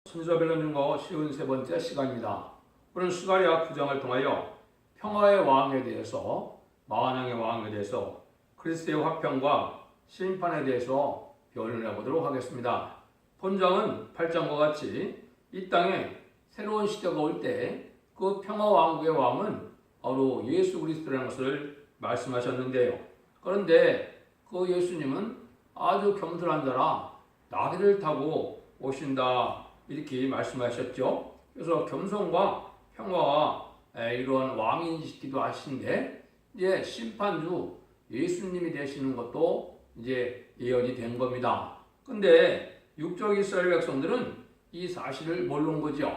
순서별로 쉬운 세 번째 시간입니다. 오늘 스가랴 9장을 통하여 평화의 왕에 대해서, 만왕의 왕에 대해서, 그리스도의 화평과 심판에 대해서 변론해 보도록 하겠습니다. 본장은 8장과 같이 이 땅에 새로운 시대가 올 때 그 평화 왕국의 왕은 바로 예수 그리스도라는 것을 말씀하셨는데요. 그런데 그 예수님은 아주 겸손한 자라 나귀를 타고 오신다, 이렇게 말씀하셨죠. 그래서 겸손과 평화와 이런 왕이시기도 하신데, 이제 심판주 예수님이 되시는 것도 이제 예언이 된 겁니다. 근데 육적 이스라엘 백성들은 이 사실을 모르는 거죠.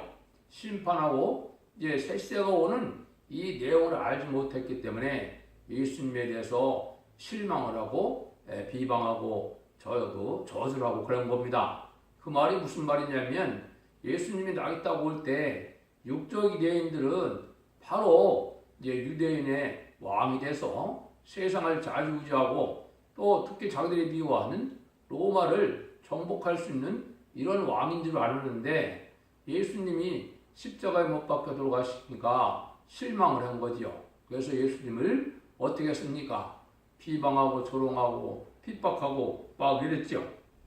심판하고 이제 새 시대가 오는 이 내용을 알지 못했기 때문에 예수님에 대해서 실망을 하고 비방하고 저주를 하고 그런 겁니다. 그 말이 무슨 말이냐면, 예수님이 나귀 타고 올 때 육적 유대인들은 바로 이제 유대인의 왕이 돼서 세상을 좌지우지하고 또 특히 자기들이 미워하는 로마를 정복할 수 있는 이런 왕인 줄 알았는데, 예수님이 십자가에 못 박혀 돌아가시니까 실망을 한 거지요. 그래서 예수님을 어떻게 했습니까? 비방하고 조롱하고 핍박하고 막 이랬죠.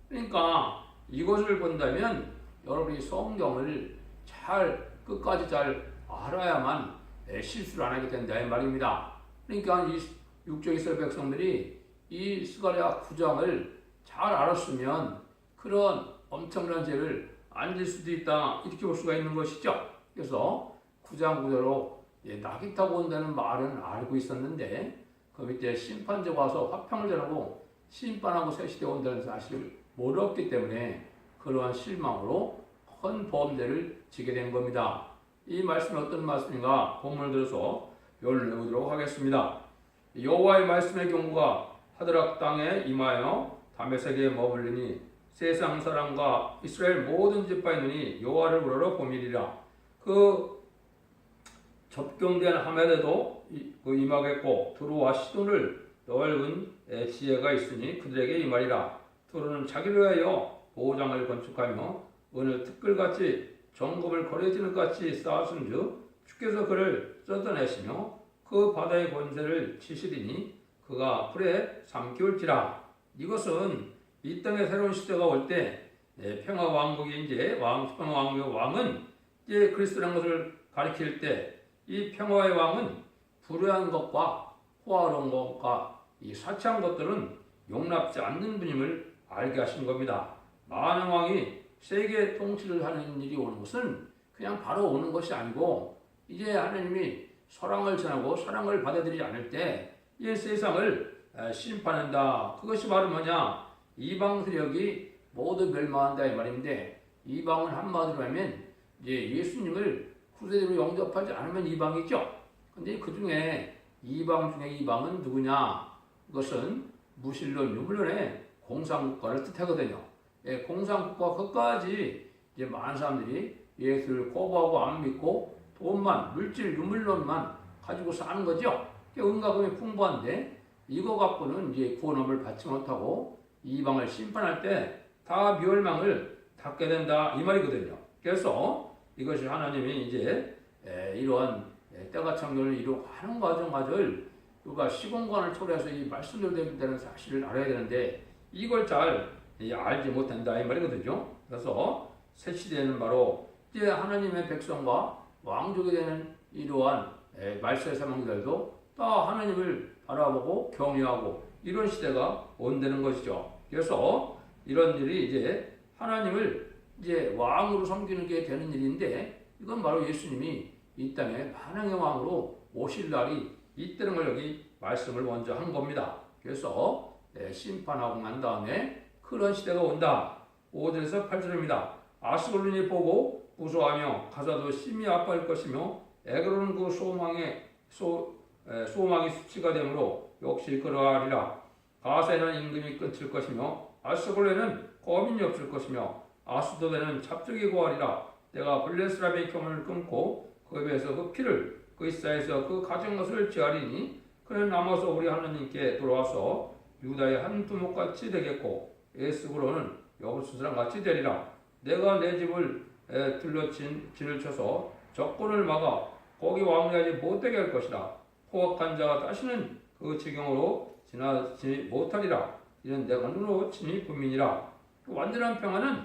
그러니까 이것을 본다면 여러분이 성경을 끝까지 잘 알아야만 실수를 안 하게 된다, 이 말입니다. 그러니까 이 육적 이스라엘 백성들이 이 스가랴 9장을 잘 알았으면 그런 엄청난 죄를 안 질 수도 있다, 이렇게 볼 수가 있는 것이죠. 그래서 9장 9절로 나귀 타고 온다는 말은 알고 있었는데, 그 밑에 심판자가 와서 화평을 전하고 심판하고 새 시대에 온다는 사실을 몰랐기 때문에 그러한 실망으로 큰 범죄를 지게 된 겁니다. 이 말씀이 어떤 말씀인가 본문을 들어서 변론해 보도록 하겠습니다. 여호와의 말씀의 경고가 하드락 땅에 임하여 다메섹에 머물리니 세상 사람과 이스라엘 모든 지파의 눈이 여호와를 우러러 보미리라. 그 접경된 하멜에도 임하겠고 두루와 시돈을 넓은 지혜가 있으니 그들에게 임하리라. 두루는 자기를 위하여 보호장을 건축하며 은을 티끌같이 정금을 거래지는같이 쌓았은즉 주께서 그를 뜯어내시며 그 바다의 권세를 치시리니 그가 불에 삼키울지라. 이것은 이 땅에 새로운 시대가 올 때 평화 왕국이 이제 평화 왕국의 왕은 이제 그리스도라는 것을 가리킬 때 이 평화의 왕은 불의한 것과 호화로운 것과 이 사치한 것들은 용납지 않는 분임을 알게 하신 겁니다. 만왕 왕이 세계 통치를 하는 일이 오는 것은 그냥 바로 오는 것이 아니고, 이제 하나님이 사랑을 전하고 사랑을 받아들이지 않을 때 이 세상을 심판한다. 그것이 바로 뭐냐? 이방 세력이 모두 멸망한다, 이 말인데, 이방은 한마디로 하면 이제 예수님을 후세대로 영접하지 않으면 이방이죠. 근데 그 중에 이방 중에 이방은 누구냐? 그것은 무신론, 유물론의 공산국가를 뜻하거든요. 공산국가 끝까지 이제 많은 사람들이 예수를 거부하고 안 믿고 돈만, 물질, 유물론만 가지고 사는 거죠. 은가금이 풍부한데 이거 갖고는 이제 구원함을 받지 못하고 이방을 심판할 때 다 멸망을 닫게 된다, 이 말이거든요. 그래서 이것이 하나님이 이제 이러한 때가 창조를 이루고 하는 과정을 우리가 시공간을 초래해서 이 말씀대로 된다는 사실을 알아야 되는데, 이걸 잘 알지 못한다, 이 말이거든요. 그래서 새 시대는 바로 이제 하나님의 백성과 왕족이 되는 이러한 말세의 사망자들도 다 하나님을 바라보고 경외하고 이런 시대가 온다는 것이죠. 그래서 이런 일이 이제 하나님을 이제 왕으로 섬기는 게 되는 일인데, 이건 바로 예수님이 이 땅에 만왕의 왕으로 오실 날이 있다는 걸 여기 말씀을 먼저 한 겁니다. 그래서 심판하고 난 다음에 그런 시대가 온다. 5절에서 8절입니다. 아스글론이 보고 무서워하며 가사도 심히 아파할 것이며 에그로는 그 소망이 수치가 되므로 역시 그러하리라. 가세는 임금이 끊칠 것이며 아스글론에는 거민이 없을 것이며 아스도드는 잡족이 고하리라. 내가 블레스람의 경을 끊고 그 입에서 그 피를 그 이사에서 그 가진 것을 제하리니 그는 남아서 우리 하나님께 돌아와서 유다의 한 두목같이 되겠고 에스그로는 여부수스랑 같이 되리라. 내가 내 집을 둘러 진을 쳐서 적군을 막아 거기 왕래하지 못하게 할 것이라. 포악한 자가 다시는 그 지경으로 지나지 못하리라. 이는 내가 눈으로 친히 분민이라. 완전한 평화는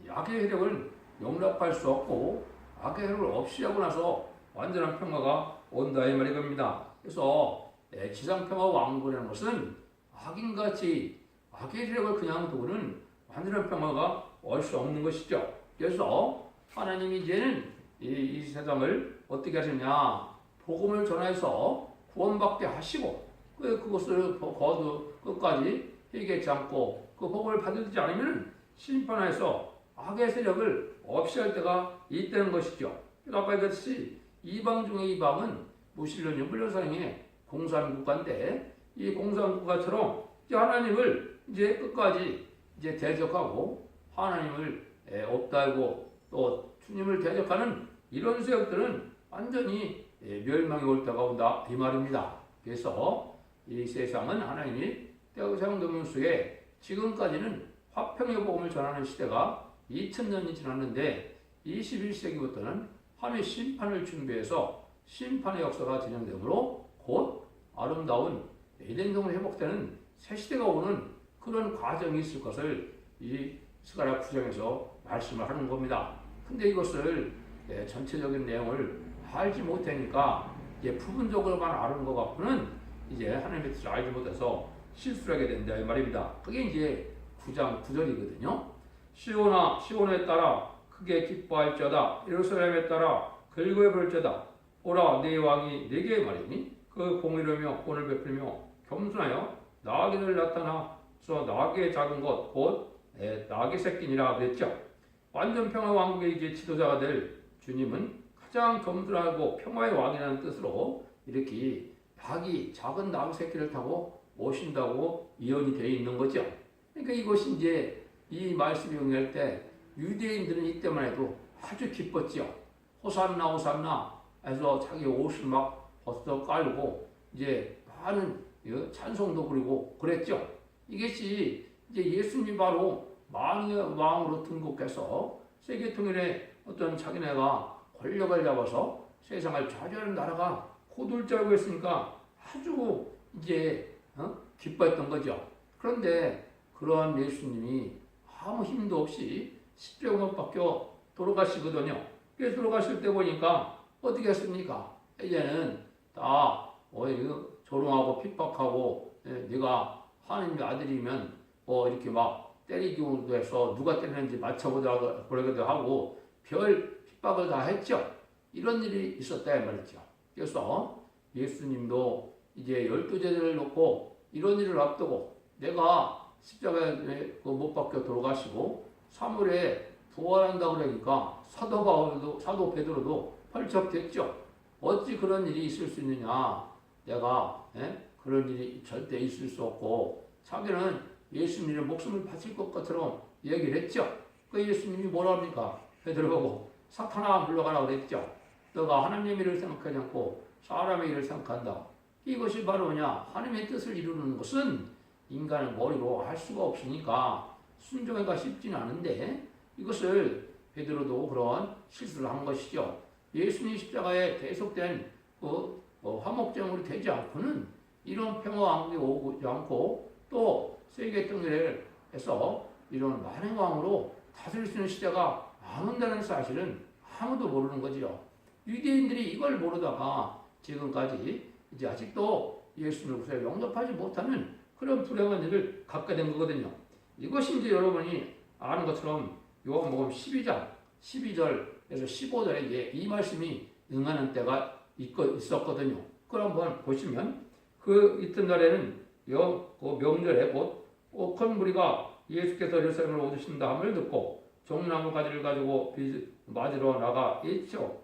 악의 세력을 용납할 수 없고 악의 세력을 없이 하고 나서 완전한 평화가 온다 이 말이겁니다. 그래서 지상평화 왕국이라는 것은 악인같이 악의 세력을 그냥 두고는 완전한 평화가 올 수 없는 것이죠. 그래서 하나님이 이제는 이 세상을 어떻게 하셨냐, 복음을 전해서 구원받게 하시고 그것을 끝까지 회개치 않고 그 복음을 받지 않으면 심판하여서 악의 세력을 없이 할 때가 있다는 것이죠. 아까 얘기했듯이 이방 중에 이방은 무신론이 물려사랑의 공산국가인데 이 공산국가처럼 이제 하나님을 이제 끝까지 이제 대적하고 하나님을 없다고 또 주님을 대적하는 이런 세력들은 완전히 멸망이 올 때가 온다 이 말입니다. 그래서 이 세상은 하나님이 태어사용되면서에 지금까지는 화평의 복음을 전하는 시대가 2000년이 지났는데 21세기부터는 하나님의 심판을 준비해서 심판의 역사가 진행되므로 곧 아름다운 에덴동을 회복되는 새 시대가 오는 그런 과정이 있을 것을 이 스가랴 9장에서 말씀을 하는 겁니다. 근데 이것을 전체적인 내용을 알지 못하니까 부분적으로만 아는 것 갖고는 이제 하나님의 뜻을 알지 못해서 실수를 하게 된다 이 말입니다. 그게 이제 9장 9절이거든요. 시온에 따라 크게 기뻐할지어다. 예루살렘에 따라 긁어 볼지어다. 오라 내 왕이 내게 말이니 그 공의로며 본을 베풀며 겸손하여 나귀를 나타나서 나귀의 작은 것 곧 나귀 새끼니라 그랬죠. 완전 평화 왕국의 이제 지도자가 될 주님은 가장 겸손하고 평화의 왕이라는 뜻으로 이렇게 작은 나귀 새끼를 타고 오신다고 예언이 되어 있는 거죠. 그러니까 이것이 이제 이 말씀이 응할 때 유대인들은 이때만 해도 아주 기뻤지요. 호산나 호산나 해서 자기 옷을 막 벗어 깔고 이제 많은 찬송도 부리고 그랬죠. 이것이 이제 예수님 바로 왕으로 등극해서 세계 통일의 어떤 자기네가 권력을 잡아서 세상을 좌지하는 나라가 곧올 줄 알고 있으니까 아주 이제 기뻐했던 거죠. 그런데 그러한 예수님이 아무 힘도 없이 십자가에 못 박혀 돌아가시거든요. 그래서 돌아가실 때 보니까 어떻게 했습니까? 이제는 다 조롱하고 핍박하고 네가 하나님의 아들이면 이렇게 막 때리기도 해서 누가 때리는지 맞춰보자고 그러기도 하고 별 핍박을 다 했죠. 이런 일이 있었다 이 말이죠. 그래서 예수님도 이제 12제자를 놓고 이런 일을 앞두고 내가 십자가에 못 박혀 돌아가시고 3월에 부활한다 그러니까 사도 베드로도 펄쩍댔죠. 어찌 그런 일이 있을 수 있느냐. 내가 그런 일이 절대 있을 수 없고 자기는 예수님의 목숨을 바칠 것처럼 얘기를 했죠. 그 예수님이 뭐라 합니까? 베드로 보고 사탄아 물러가라 그랬죠. 너가 하나님의 일을 생각하지 않고 사람의 일을 생각한다. 이것이 바로 뭐냐? 하나님의 뜻을 이루는 것은 인간의 머리로 할 수가 없으니까 순종하기가 쉽지는 않은데 이것을 베드로도 그런 실수를 한 것이죠. 예수님 십자가에 계속된 화목제물이 되지 않고는 이런 평화왕국이 오지 않고 또 세계 통일을 해서 이런 만행 왕으로 다스릴 수 있는 시대가 안 온다는 사실은 아무도 모르는 거지요. 유대인들이 이걸 모르다가 지금까지 이제 아직도 예수님을 구세에 영접하지 못하는 그런 불행한 일을 갖게 된 거거든요. 이것이 이제 여러분이 아는 것처럼 요한복음 12장 12절에서 15절에 이 말씀이 응하는 때가 있었거든요. 그걸 한번 보시면 그 이튿날에는 그 명절에 곧 큰 무리가 예수께서 예루살렘으로 오신다 함을 듣고 종나무 가지를 가지고 맞으러 나가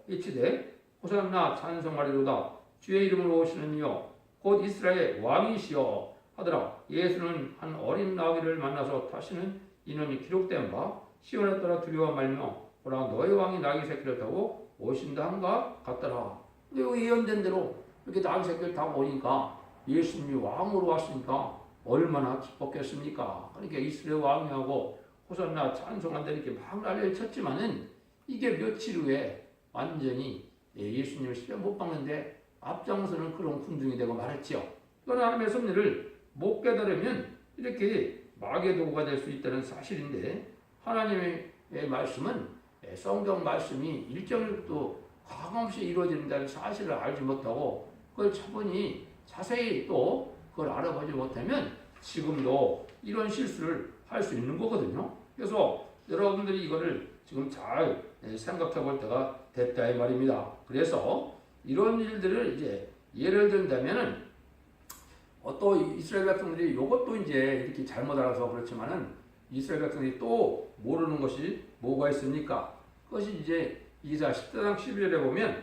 이치되 호산나 찬송하리로다 주의 이름으로 오시는 이여 곧 이스라엘 왕이시여 하더라. 예수는 한 어린 나귀를 만나서 타시는 인원이 기록된 바 시온에 따라 두려워 말며 보라 너의 왕이 나귀 새끼를 타고 오신다 한가 같더라. 그리고 예언된 대로 이렇게 나귀 새끼를 타고 오니까 예수님이 왕으로 왔으니까 얼마나 기뻤겠습니까? 그러니까 이스라엘 왕이하고 호산나 찬송한다 이렇게 막 난리를 쳤지만은 이게 며칠 후에 완전히 예수님을 십자가 못 박는데 앞장서는 그런 군중이 되고 말했지요. 이건 하나님의 섭리를 못 깨달으면 이렇게 마귀의 도구가 될 수 있다는 사실인데, 하나님의 말씀은 성경 말씀이 일정일도 과감없이 이루어진다는 사실을 알지 못하고 그걸 차분히 자세히 또 그걸 알아보지 못하면 지금도 이런 실수를 할 수 있는 거거든요. 그래서 여러분들이 이거를 지금 잘 생각해 볼 때가 됐다 이 말입니다. 그래서 이런 일들을 이제 예를 든다면은 또 이스라엘 백성들이 이것도 이제 이렇게 잘못 알아서 그렇지만은 이스라엘 백성들이 또 모르는 것이 뭐가 있습니까? 그것이 이제 이사 10장 11절에 보면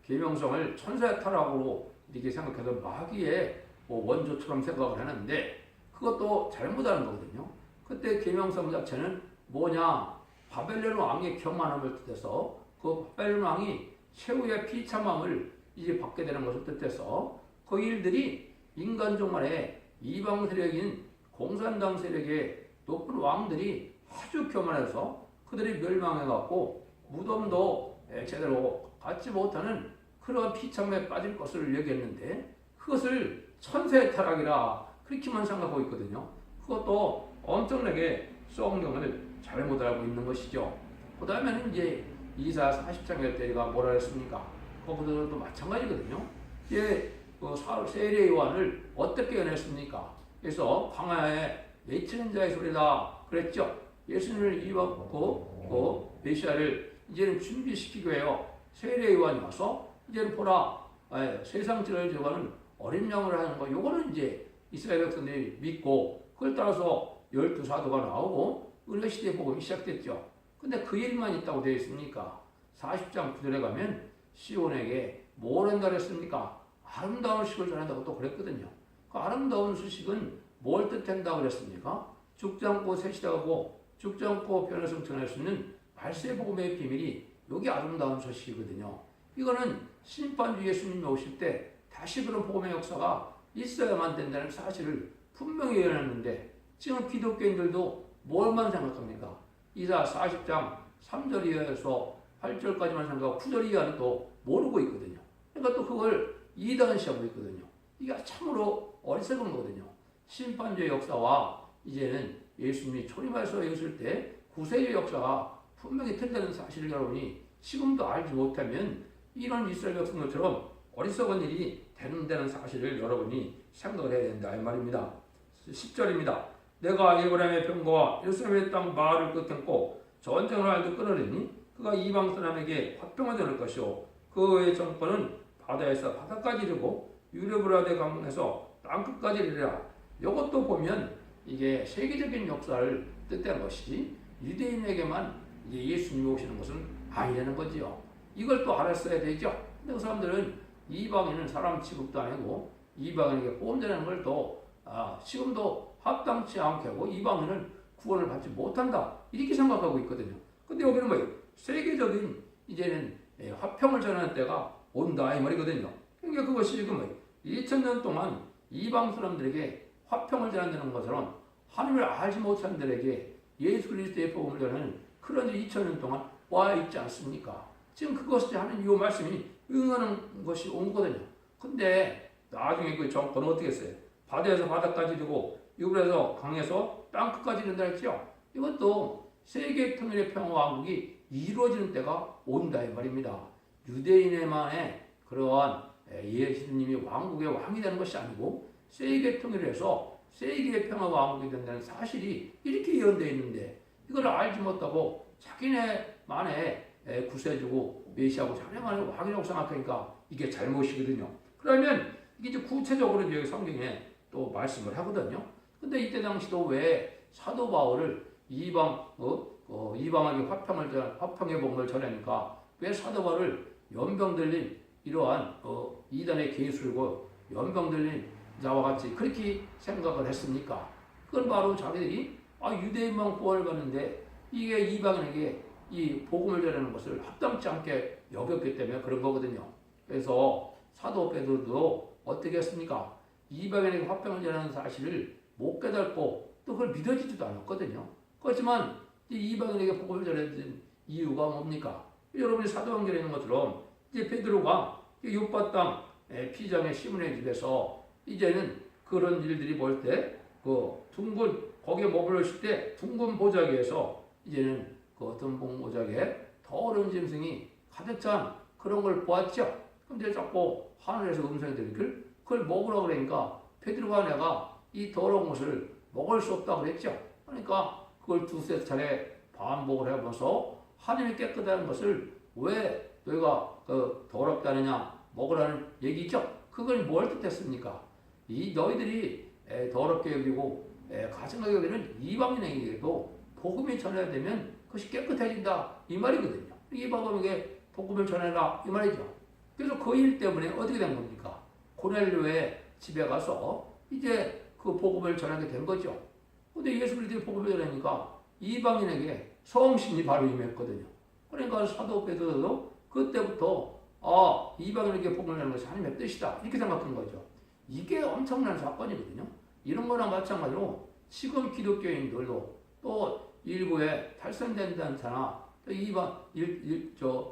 계명성을 천사의 타락으로 이렇게 생각해서 마귀의 원조처럼 생각을 하는데 그것도 잘못하는 거거든요. 그때 계명성 자체는 뭐냐? 바벨론 왕의 교만함을 뜻해서 그 바벨론 왕이 최후의 비참함을 이제 받게 되는 것을 뜻해서 그 일들이 인간종 안에 이방 세력인 공산당 세력의 높은 왕들이 아주 교만해서 그들이 멸망해갖고 무덤도 제대로 갖지 못하는 그런 비참에 빠질 것을 얘기했는데 그것을 천세의 타락이라 그렇게만 생각하고 있거든요. 그것도 엄청나게 성경을 잘못 알고 있는 것이죠. 그 다음에는 이제 이사 40장의 때가 뭐라 했습니까? 거기서도 마찬가지거든요. 이제 세례 요한을 어떻게 연했습니까? 그래서 광야에 외치는 자의 소리다 그랬죠. 예수님을 입었고 메시아를 이제는 준비시키고 해요. 세례 요한이 와서 이제는 보라 세상 죄를 제거하는 어린 양을 하는 거. 요거는 이제 이스라엘 백성들이 믿고 그걸 따라서 12사도가 나오고 은혜 시대 복음이 시작됐죠. 근데 그 일만 있다고 되어 있습니까? 40장 9절에 가면 시온에게 뭘 한다 그랬습니까? 아름다운 식을 전한다고 또 그랬거든요. 그 아름다운 수식은 뭘 뜻한다고 그랬습니까? 죽지 않고 세시다고 죽지 않고 변화성 전할 수 있는 말세 복음의 비밀이 여기 아름다운 소식이거든요. 이거는 심판주 예수님이 오실 때 다시 그런 복음의 역사가 있어야만 된다는 사실을 분명히 예언했는데 지금 기독교인들도 뭘만 생각합니까? 이사 40장 3절 이하에서 8절까지만 생각하고 9절 이하는 또 모르고 있거든요. 그러니까 또 그걸 이단시하고 있거든요. 이게 참으로 어리석은 거거든요. 심판주의 역사와 이제는 예수님이 초림해서 오실 때 구세주의 역사가 분명히 틀리다는 사실을 여러분이 지금도 알지 못하면 이런 이스라엘 백성들처럼 어리석은 일이 되는다는 사실을 여러분이 생각을 해야 된다 이 말입니다. 10절입니다. 내가 에브라임의 병거와 예루살렘의 땅 마을을 끄끊고 전쟁을 하여도 끊으리니 그가 이방 사람에게 화평을 되는 것이요 그의 정권은 바다에서 바다까지 이르고 유레브라데 강에서 땅끝까지 이르리라. 이것도 보면 이게 세계적인 역사를 뜻하는 것이 유대인에게만 이제 예수님이 오시는 것은 아니라는 거지요. 이걸 또 알았어야 되죠. 근데 그 사람들은 이방인은 사람 취급도 아니고 이방인에게 보험되는 걸 또 지금도 합당치 않게 하고 이방인은 구원을 받지 못한다 이렇게 생각하고 있거든요. 근데 여기는 뭐예요? 세계적인 이제는 화평을 전하는 때가 온다 이 말이거든요. 그러니까 그것이 지금 뭐예요? 2000년 동안 이방 사람들에게 화평을 전한다는 것처럼 하나님을 알지 못한 자들에게 예수 그리스도의 복음을 전하는 그런 2000년 동안 와 있지 않습니까? 지금 그것을 하는 이 말씀이 응하는 것이 온 거거든요. 근데 나중에 그 정권은 어떻게 했어요? 바다에서 바다까지 이르고 유브라데서 강에서 땅끝까지 이른다 했죠. 이것도 세계 통일의 평화 왕국이 이루어지는 때가 온다 이 말입니다. 유대인만의 그러한 예수님이 왕국의 왕이 되는 것이 아니고 세계 통일을 해서 세계의 평화 왕국이 된다는 사실이 이렇게 예언되어 있는데 이걸 알지 못하고 자기네만의 구세주고 메시아고 자기네만의 왕이라고 생각하니까 이게 잘못이거든요. 그러면 이게 이제 구체적으로 여기 성경에 또 말씀을 하거든요. 근데 이때 당시도 왜 사도 바울을 이방에게 화평의 복음을 전하니까 왜 사도 바울을 연병 들린 이러한 이단의 계술고 연병 들린 자와 같이 그렇게 생각을 했습니까? 그건 바로 자기들이 유대인만 구원을 받는데 이게 이방인에게 이 복음을 전하는 것을 합당치 않게 여겼기 때문에 그런 거거든요. 그래서 사도 베드로도 어떻게 했습니까? 이방인에게 화평을 전하는 사실을 못 깨닫고 또 그걸 믿어지지도 않았거든요. 그렇지만 이방인에게 복음을 전했던 이유가 뭡니까? 여러분이 사도행전에 있는 것처럼 이제 베드로가 요파 땅 피장의 시몬의 집에서 이제는 그런 일들이 볼 때 그 둥근 거기에 머물렀을 때 둥근 보자기에서 이제는 그 어떤 보자기에 더러운 짐승이 가득 찬 그런 걸 보았죠. 근데 자꾸 하늘에서 음성이 들리길 그걸 먹으라고 그러니까 베드로가 내가 이 더러운 것을 먹을 수 없다 그랬죠. 그러니까 그걸 두세 차례 반복을 해보면서 하나님이 깨끗한 것을 왜 너희가 더럽다느냐 먹으라는 얘기죠. 그건 뭘 뜻했습니까? 이 너희들이 더럽게 여기고 가증하게 여기는 이방인에게도 복음이 전해야 되면 그것이 깨끗해진다 이 말이거든요. 이방인에게 복음을 전해라 이 말이죠. 그래서 그 일 때문에 어떻게 된 겁니까? 고넬료의 집에 가서 이제 그 복음을 전하게 된 거죠. 근데 예수 그리스도의 복음을 전하니까 이방인에게 성신이 바로 임했거든요. 그러니까 사도 베드로도 그때부터 이방인에게 복음을 전하는 것이 하나님의 뜻이다 이렇게 생각한 거죠. 이게 엄청난 사건이거든요. 이런 거랑 마찬가지로 지금 기독교인들도 또 일부의 탈선된 단체나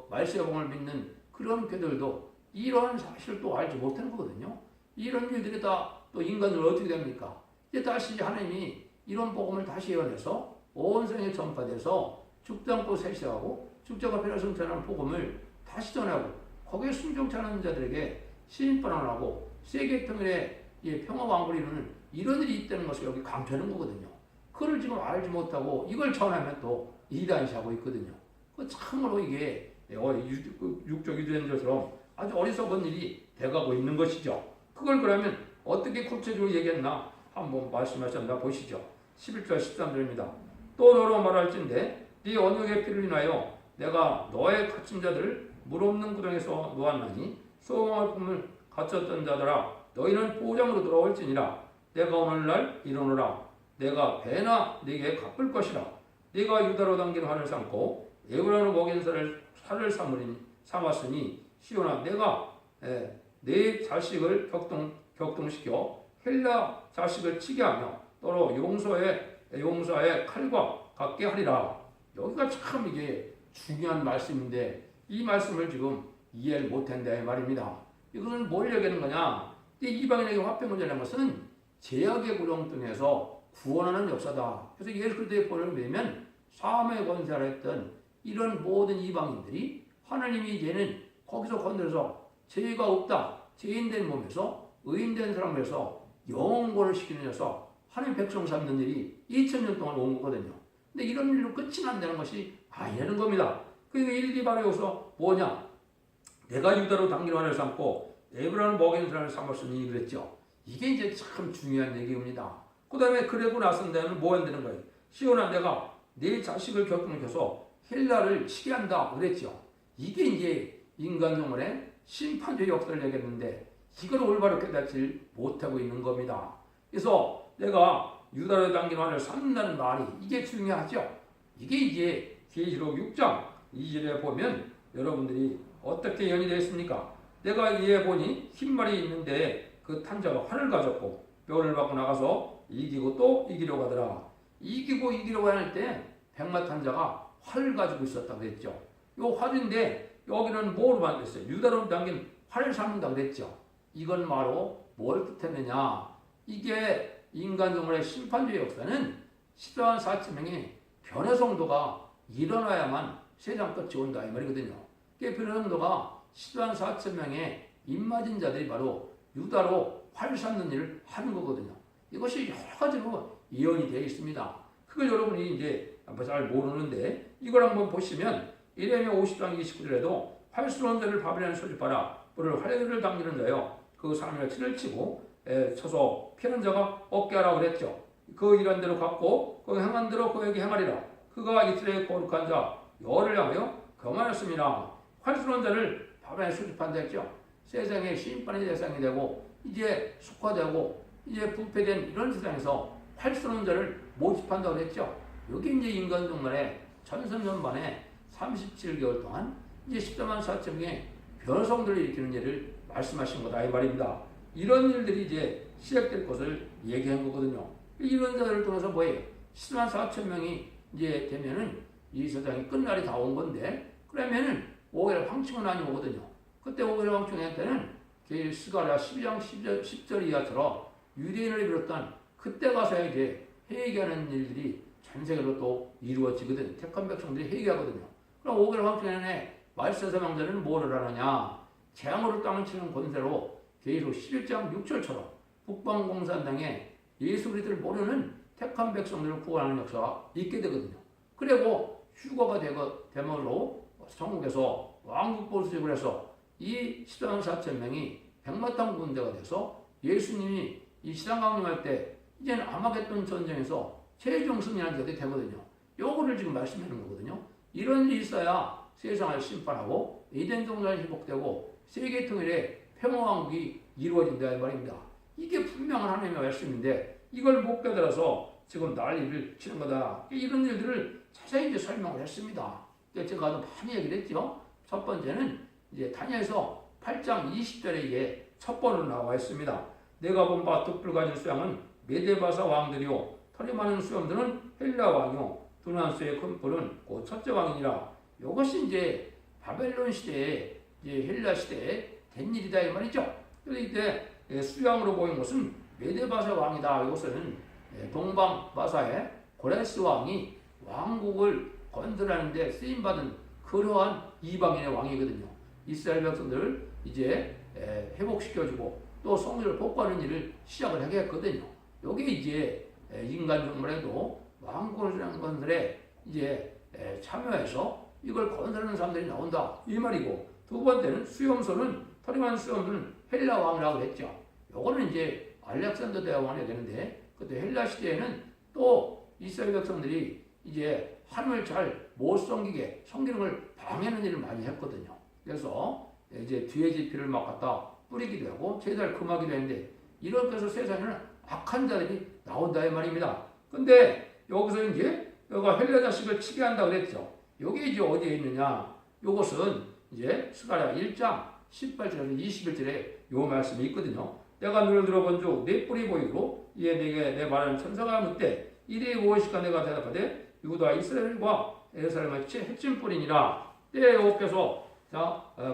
말세의 복음을 믿는 그런 교들도 이런 사실을 또 알지 못하는 거거든요. 이런 일들이 다 또 인간으로 어떻게 됩니까? 이제 다시 하나님이 이런 복음을 다시 예언해서 온 세상에 전파돼서 죽지 않고 셋시하고 죽자가 변화성 전하는 복음을 다시 전하고 거기에 순종치 않은 자들에게 심판을 하고 세계 평일에 평화 왕국을 이루는 이런 일이 있다는 것을 여기 강조하는 거거든요. 그걸 지금 알지 못하고 이걸 전하면 또 이단시하고 있거든요. 그 참으로 이게 육적 유대인들처럼 아주 어리석은 일이 돼가고 있는 것이죠. 그걸 그러면 어떻게 구체적으로 얘기했나 한번 말씀하셨나 보시죠. 11절 13절입니다. 또 너로 말할진대 네 언역의 피를 인하여 내가 너의 갇힌 자들을 물 없는 구덩에서 놓았나니 소망할 꿈을 갇혔던 자들아 너희는 보장으로 돌아올지니라. 내가 오늘날 이르노라. 내가 배나 네게 갚을 것이라. 네가 유다로 당긴 활을 삼고 에브라로 먹인 살을 삼았으니 시온아 내가 네 자식을 격동시켜 헬라 자식을 치게 하며 너로 용사의 칼과 같게 하리라. 여기가 참 이게 중요한 말씀인데 이 말씀을 지금 이해를 못한다 이 말입니다. 이것은 뭘 얘기하는 거냐? 이방인에게 화평을 전하는 것은 제약의 구렁텅이에서 구원하는 역사다. 그래서 예수 그리스도의 본을 믿으면 사함의 권세를 했던 이런 모든 이방인들이 하나님이 이제는 거기서 건드려서 죄가 없다. 죄인된 몸에서 의인된 사람에서 영원을 시키는 녀석 하나님 백성 삼는 일이 2000년 동안 온 거거든요. 근데 이런 일로 끝이 난다는 것이 아니라는 겁니다. 그러니까 일이 바로 여기서 뭐냐? 내가 유다로 당긴 활을 삼고 에브라는 먹이는 사람을 삼았으니 그랬죠. 이게 이제 참 중요한 얘기입니다. 그 다음에 그러고 나선 다음에 뭐 한다는 거예요? 시온아 내가 네 자식을 격동해서 헬라를 치게 한다 그랬죠. 이게 이제 인간 영혼의 심판적 역사를 얘기했는데 이걸 올바로 깨닫지 못하고 있는 겁니다. 그래서 내가 유다로 당긴 활을 삼는다는 말이 이게 중요하죠. 이게 이제 계시록 6장 2절에 보면 여러분들이 어떻게 예언이 되어 있습니까? 내가 이에 보니 흰말이 있는데 그 탄자가 활을 가졌고 뼈를 받고 나가서 이기고 또 이기려고 하더라. 이기고 이기려고 할 때 백마 탄자가 활을 가지고 있었다고 그랬죠. 이 활인데 여기는 뭐로 만들었어요? 유다로 당긴 활을 삼는다고 그랬죠. 이건 바로 뭘 뜻했느냐? 이게 인간 영혼의 심판주의 역사는 14만 4천 명의 변화 성도가 일어나야만 세상 끝이 온다 이 말이거든요. 그 변화 성도가 14만 4천 명의 입맞은 자들이 바로 유다로 활 삼는 일을 하는 거거든요. 이것이 여러 가지로 예언이 되어 있습니다. 그걸 여러분이 이제 잘 모르는데 이걸 한번 보시면 예레미야 50장 29절에도 활수로운 자를 바벨론에 소집하라. 뿔을 활을 당기는 자여 그 사람의 치를 치고 쳐서 피하는 자가 없게 하라 그랬죠. 그 일한 대로 갚고 그 행한 대로 그에게 행하리라. 그가 이스라엘 거룩한 자 여호와를 향하여 경하였습니다. 활수로운 자를 바벨론에 소집한다 했죠. 세상의 심판의 대상이 되고 이제 숙화되고 이제 부패된 이런 세상에서 활수로운 자를 모집한다고 했죠. 여기 이제 인간 동안에 천선년 만에 37개월 동안 이제 14만 4천 명의 변성들을 일으키는 일을 말씀하신 거다 이 말입니다. 이런 일들이 이제 시작될 것을 얘기한 거거든요. 이런 자들을 통해서 뭐예요? 14만 4천 명이 이제 되면은 이 세상이 끝날이 다 온 건데, 그러면은 5일 황충은 아니 오거든요. 그때 5일 황충할 때는 스가랴 12장 10절 이하처럼 유대인을 비롯한 그때 가서 이제 회개하는 일들이 전 세계로 또 이루어지거든요. 택한 백성들이 회개하거든요. 그럼 5일 황충에 말세서 명절에는 뭐를 하느냐? 재앙으로 땅을 치는 권세로 계시록 11장 6절처럼 북방공산당에 예수 그리스도를 모르는 택한 백성들을 구원하는 역사가 있게 되거든요. 그리고 휴거가 되므로 천국에서 왕국 보수직을 해서 이 14만 4천 명이 백마탄 군대가 돼서 예수님이 이 시장 강림할 때 이제는 아마겟돈 전쟁에서 최종 승리하는 자들이 되거든요. 요거를 지금 말씀하는 거거든요. 이런 일이 있어야 세상을 심판하고 에덴 동산이 회복되고 세계 통일의 평화왕국이 이루어진다 이 말입니다. 이게 분명한 하나님의 말씀인데 이걸 못 깨달아서 지금 난리를 치는 거다. 이런 일들을 자세히 이제 설명을 했습니다. 제가 많이 얘기를 했죠. 첫 번째는 이제 다니엘서 8장 20절에 이게 첫 번으로 나와 있습니다. 내가 본 바 득불 가진 수양은 메데바사 왕들이요 털이 많은 수염들은 헬라 왕이요 둔한 수의 큰 뿔은 곧 첫째 왕이니라. 이것이 이제 바벨론 시대에 이제 헬라 시대에 된 일이다 이 말이죠. 그래서 이때 수양으로 보인 것은 메데바사 왕이다. 이것은 동방바사의 고레스 왕이 왕국을 건설하는데 쓰임받은 그러한 이방인의 왕이거든요. 이스라엘 백성들을 이제 회복시켜주고 또 성전을 복구하는 일을 시작을 하게 했거든요. 여기 이제 인간 정말에도 왕국을 건설에 이제 참여해서 이걸 건설하는 사람들이 나온다 이 말이고, 두 번째는 수염소는 털이 많은 수염소는 헬라 왕이라고 했죠. 요거는 이제 알렉산더 대왕이 되는데 그때 헬라 시대에는 또 이스라엘 백성들이 이제 하나님을 잘 못 섬기게 섬기는 걸 방해하는 일을 많이 했거든요. 그래서 이제 뒤에 지피를 막 갖다 뿌리기도 하고 제사를 금하기도 했는데 이렇게 해서 세상에는 악한 자들이 나온다 이 말입니다. 근데 여기서 이제 여기가 헬라 자식을 치게 한다 그랬죠. 여기 이제 어디에 있느냐? 요것은 이제 스가랴 1장 18절에서 21절에 요 말씀이 있거든요. 내가 눈을 들어본 즉 내 뿔이 보이고 이에 내게 내 말하는 천사가 묻되 이리 무엇이까 내가 대답하되 유다 이스라엘과 예루살렘의 핵심 뿔이니라. 때에 여호와께서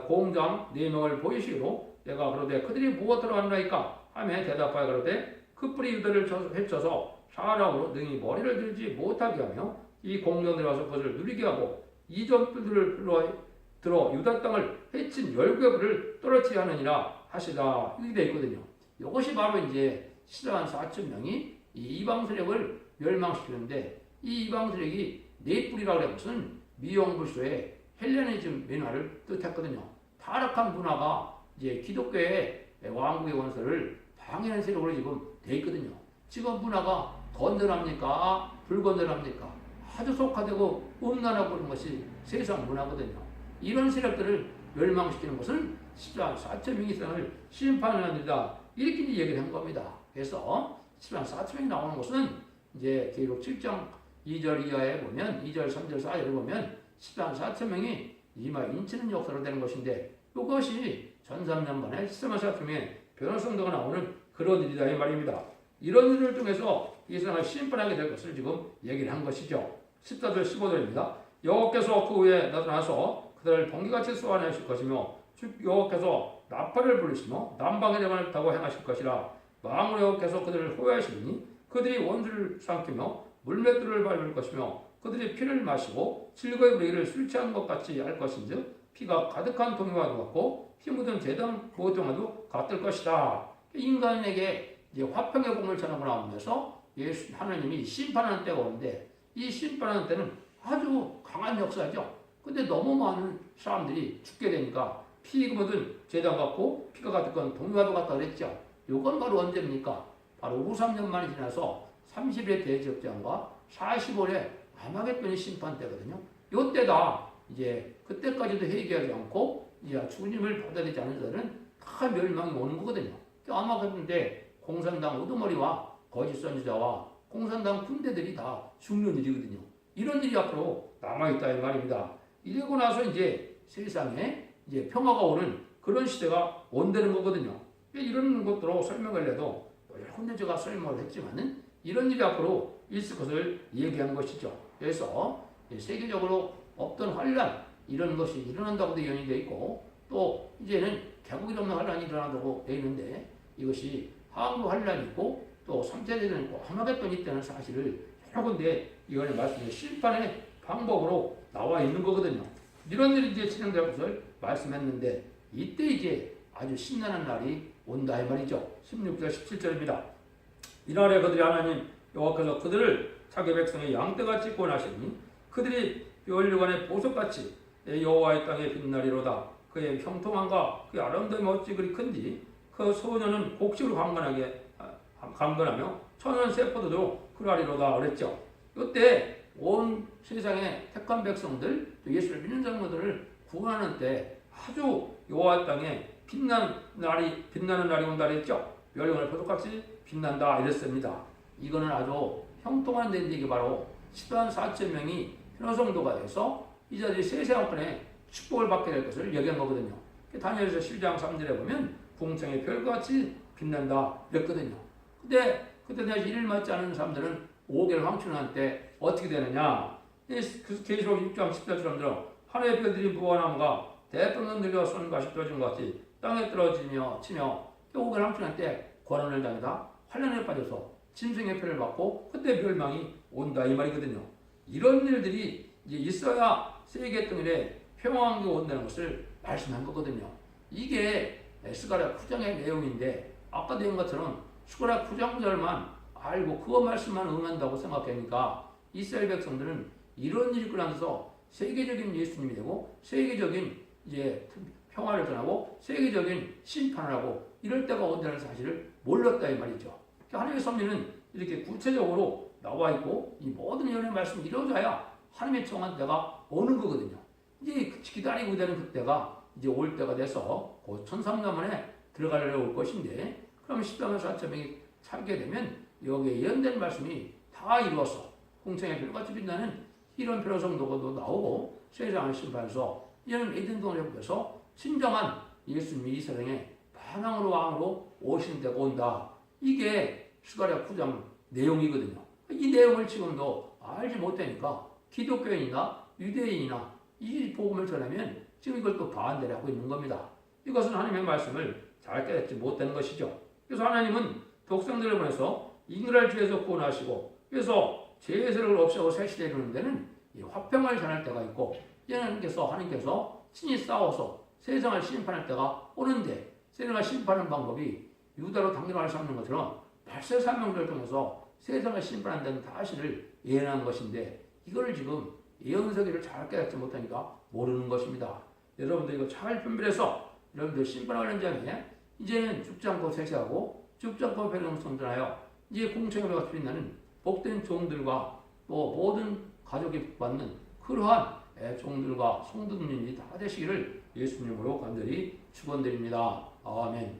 공장 4명을 보이시기로 내가 그러되 그들이 무엇으로 하느냐이까 하며 대답하여 그러되 그 뿔이 유다를 헤쳐서 사람으로 능히 머리를 들지 못하게 하며 이 공장들이 와서 그것을 누리게 하고 이전 뿔들을 들어 유다 땅을 해친 열국의 뿔을 떨어지게 하느니라 하시다. 이렇게 되어 있거든요. 이것이 바로 이제 14만 4천 명이 이 이방 세력을 멸망시키는데, 이 이방 세력이 네 뿔이라고 하는 것은 미용불소의 헬레니즘 문화를 뜻했거든요. 타락한 문화가 이제 기독교의 왕국의 원서를 방해하는 세력으로 지금 되어 있거든요. 지금 문화가 건전합니까? 불건전합니까? 아주 속화되고 음란하고 그런 것이 세상 문화거든요. 이런 세력들을 멸망시키는 것은 14만 4천 명 이상을 심판하는 일이다. 이렇게 얘기를 한 겁니다. 그래서 14만 4천 명이 나오는 것은 이제 계시록 7장 2절 이하에 보면 2절, 3절, 4절을 보면 14만 4천 명이 이마 인치는 역사로 되는 것인데 이것이 전 3년 만에 14만 4천 명의 변화성도가 나오는 그런 일이다 이 말입니다. 이런 일을 통해서 이 세상을 심판하게 될 것을 지금 얘기를 한 것이죠. 14절, 15절입니다. 여호와께서 그 후에 나타나서 그들을 번개같이 쏘아내실 것이며 즉 여호와께서 나팔을 부르시며 남방의 대만을 타고 행하실 것이라. 만군의 여호와께서 그들을 호위하시리니 그들이 원수를 삼키며 물맷돌을 밟을 것이며 그들이 피를 마시고 즐거이 부리기를 술 취한 것 같이 할 것인즉 피가 가득한 동이와도 같고 피 묻은 재단 모퉁이와도 같을 것이다. 인간에게 이제 화평의 공을 전하고 나오면서 예수 하나님이 심판하는 때가 오는데 이 심판하는 때는 아주 강한 역사죠. 근데 너무 많은 사람들이 죽게 되니까 피 묻은 재단 같고 피가 가득한 동이와도 같다 그랬죠. 이건 바로 언제입니까? 바로 후 3년 만이 지나서 30의 대접장과 40월에 아마겟돈이 심판 때거든요. 이때다 이제 그때까지도 회개하지 않고 이제 주님을 받아들이지 않는 자들은 다 멸망이 오는 거거든요. 아마겟돈 때 공산당 우두머리와 거짓 선지자와 공산당 군대들이 다 죽는 일이거든요. 이런 일이 앞으로 남아있다 이 말입니다. 이러고 나서 이제 세상에 이제 평화가 오는 그런 시대가 온다는 거거든요. 이런 것들로 설명을 해도 여러 군데 제가 설명을 했지만은 이런 일이 앞으로 있을 것을 얘기하는 것이죠. 그래서 세계적으로 없던 환란 이런 것이 일어난다고도 예언이 되어 있고 또 이제는 개국이 없는 환란이 일어난다고 되어 있는데 이것이 항구 환란이 있고 또 3차 대전이 있고 하마겟돈이 있다는 사실을 여러 군데 이번에 말씀드린 심판의 방법으로 나와 있는 거거든요. 이런 일이 이제 진행될 것을 말씀했는데 이때 이제 아주 신나는 날이 온다 이 말이죠. 16절 17절입니다. 이날에 그들이 하나님 여호와께서 그들을 자기 백성의 양떼같이 구원하시니 그들이 멸류관의 보석같이 여호와의 땅에 빛나리로다. 그의 형통함과 그의 아름다움이 어찌 그리 큰지 그 소년은 곡식으로 강건하며 천연 세포도도 그러하리로다 그랬죠. 이때 온 세상의 택한 백성들 또 예수를 믿는 자들을 구원하는 때 아주 여호와 땅에 빛나는 날이 온다 그랬죠. 멸류관의 보석같이 빛난다 이랬습니다. 이거는 아주 형통한 데인데 이게 바로 10만 4천 명이 현호성도가 돼서 이 자들이 세세왕권의 축복을 받게 될 것을 얘기한 거거든요. 다니엘서 12장 3절에 보면 궁창의 별같이 빛난다 이랬거든요. 그때 다시 일을 맞지 않은 사람들은 5개월 황춘한 때 어떻게 되느냐? 계시록 6장 10절처럼 하늘의 별들이 무한함과 대풍은 들려 쏜 것이 떨어진 것 같이 땅에 떨어지며 치며 5개월 황춘한 때 고난을 당하다 환란에 빠져서 짐승의 표를 받고 그때 멸망이 온다 이 말이거든요. 이런 일들이 이제 있어야 세계 통일에 평화가 온다는 것을 말씀한 거거든요. 이게 스가랴 9장의 내용인데 아까 내용 것처럼 스가랴 9장절만 알고 그거 말씀만 응한다고 생각하니까 이스라엘 백성들은 이런 일이 일어나서 세계적인 예수님이 되고 세계적인 이제 평화를 전하고 세계적인 심판을 하고 이럴 때가 온다는 사실을 몰랐다 이 말이죠. 하나님의 섭리는 이렇게 구체적으로 나와 있고 이 모든 예언의 말씀이 이루어져야 하나님의 정한 때가 오는 거거든요. 이제 기다리고 되는 그때가 이제 올 때가 돼서 곧 1300년 만에 들어가려고 올 것인데 그럼 10만 4천 명이 살게 되면 여기에 예언된 말씀이 다 이루어서 공창의 별같이 빛나는 이런 별성도가 나오고 세상을 심판해서 이는 에덴동을 회복해서 진정한 예수님이 이 세상에 반항으로 왕으로 오시는 때가 온다. 이게 스가랴 9장 내용이거든요. 이 내용을 지금도 알지 못하니까 기독교인이나 유대인이나 이 복음을 전하면 지금 이걸 또 반대를 하고 있는 겁니다. 이것은 하나님의 말씀을 잘 깨닫지 못하는 것이죠. 그래서 하나님은 독생들을 보내서 인간을 죄에서 구원하시고 그래서 죄의 세력을 없애고 새 시대에 이루는 데는 이 화평을 전할 때가 있고 하나님께서 친히 싸워서 세상을 심판할 때가 오는데 세상을 심판하는 방법이 유다로 당뇨를 삼는 것처럼 발세 사명들을 통해서 세상을 심판한다는 사실을 예언한 것인데 이거를 지금 예언서기를 잘 깨닫지 못하니까 모르는 것입니다. 여러분들 이거 잘 분별해서 여러분들 심판하는 현장에 이제는 죽지 않고 세세하고 죽지 않고 변형성전하여 이제 공청의 배가 빛나는 복된 종들과 또 모든 가족이 받는 그러한 종들과 성도님이 다 되시기를 예수님으로 간절히 축원드립니다. 아멘.